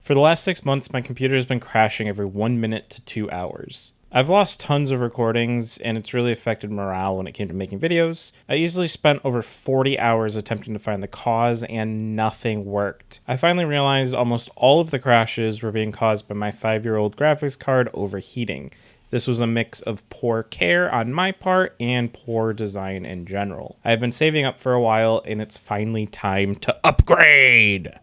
For the last 6 months, my computer has been crashing every 1 minute to 2 hours. I've lost tons of recordings, and it's really affected morale when it came to making videos. I easily spent over 40 hours attempting to find the cause, and nothing worked. I finally realized almost all of the crashes were being caused by my 5-year-old graphics card overheating. This was a mix of poor care on my part and poor design in general. I've been saving up for a while, and it's finally time to upgrade!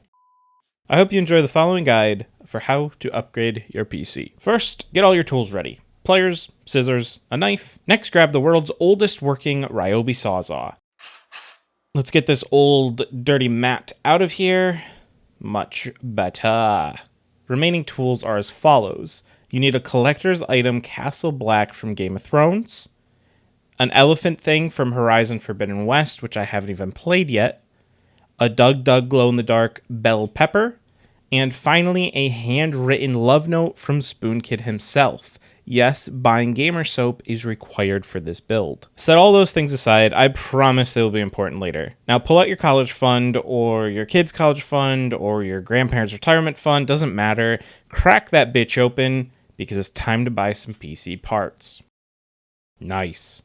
I hope you enjoy the following guide for how to upgrade your PC. First, get all your tools ready. Pliers, scissors, a knife. Next, grab the world's oldest working Ryobi Sawzall. Let's get this old dirty mat out of here. Much better. Remaining tools are as follows. You need a collector's item Castle Black from Game of Thrones, an elephant thing from Horizon Forbidden West, which I haven't even played yet, a Doug glow-in-the-dark bell pepper, and finally a handwritten love note from Spoonkid himself. Yes, buying gamer soap is required for this build. Set all those things aside, I promise they will be important later. Now pull out your college fund, or your kid's college fund, or your grandparents' retirement fund, doesn't matter. Crack that bitch open, because it's time to buy some PC parts. Nice.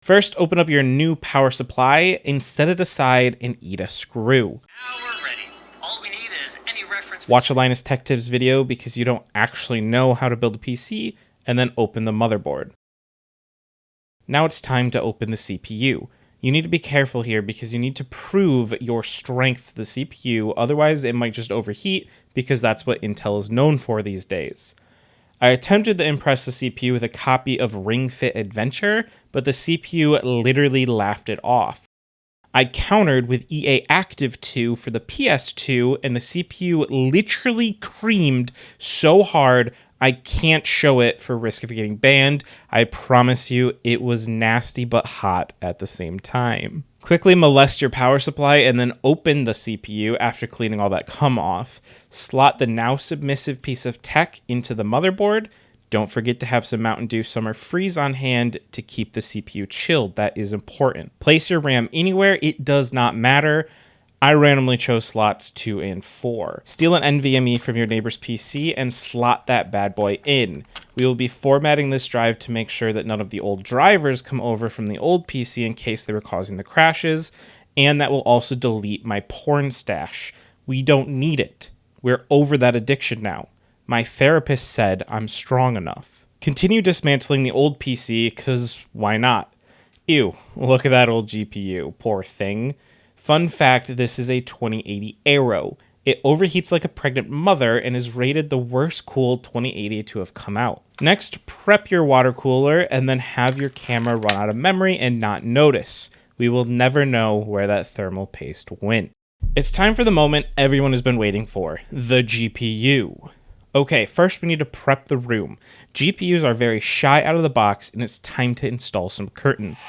First, open up your new power supply and set it aside and eat a screw. Now we're ready. All we need is any reference. Watch a Linus Tech Tips video because you don't actually know how to build a PC, and then open the motherboard. Now it's time to open the CPU. You need to be careful here because you need to prove your strength to the CPU, otherwise it might just overheat because that's what Intel is known for these days. I attempted to impress the CPU with a copy of Ring Fit Adventure, but the CPU literally laughed it off. I countered with EA Active 2 for the PS2, and the CPU literally creamed so hard I can't show it for risk of getting banned. I promise you, it was nasty but hot at the same time. Quickly molest your power supply and then open the CPU after cleaning all that cum off. Slot the now submissive piece of tech into the motherboard. Don't forget to have some Mountain Dew Summer Freeze on hand to keep the CPU chilled. That is important. Place your RAM anywhere. It does not matter. I randomly chose slots 2 and 4. Steal an NVMe from your neighbor's PC and slot that bad boy in. We will be formatting this drive to make sure that none of the old drivers come over from the old PC in case they were causing the crashes, and that will also delete my porn stash. We don't need it. We're over that addiction now. My therapist said I'm strong enough. Continue dismantling the old PC, cause why not? Ew, look at that old GPU, poor thing. Fun fact, this is a 2080 Aero. It overheats like a pregnant mother and is rated the worst cooled 2080 to have come out. Next, prep your water cooler and then have your camera run out of memory and not notice. We will never know where that thermal paste went. It's time for the moment everyone has been waiting for, the GPU. Okay, first we need to prep the room. GPUs are very shy out of the box, and it's time to install some curtains.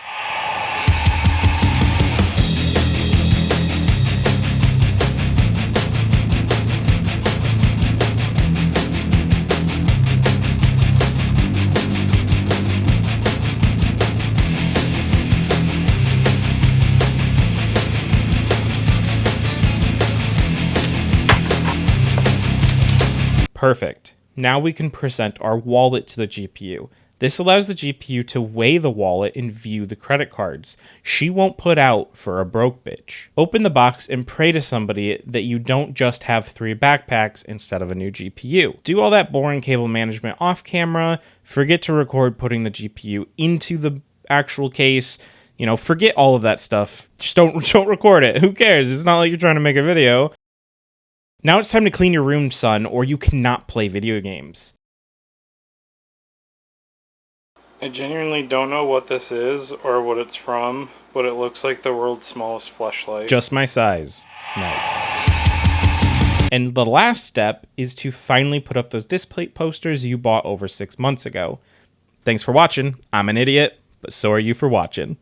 Perfect. Now we can present our wallet to the GPU. This allows the GPU to weigh the wallet and view the credit cards. She won't put out for a broke bitch. Open the box and pray to somebody that you don't just have 3 backpacks instead of a new GPU. Do all that boring cable management off camera. Forget to record putting the GPU into the actual case. You know, forget all of that stuff. Just don't record it. Who cares? It's not like you're trying to make a video. Now it's time to clean your room, son, or you cannot play video games. I genuinely don't know what this is or what it's from, but it looks like the world's smallest fleshlight. Just my size. Nice. And the last step is to finally put up those display posters you bought over 6 months ago. Thanks for watching. I'm an idiot, but so are you for watching.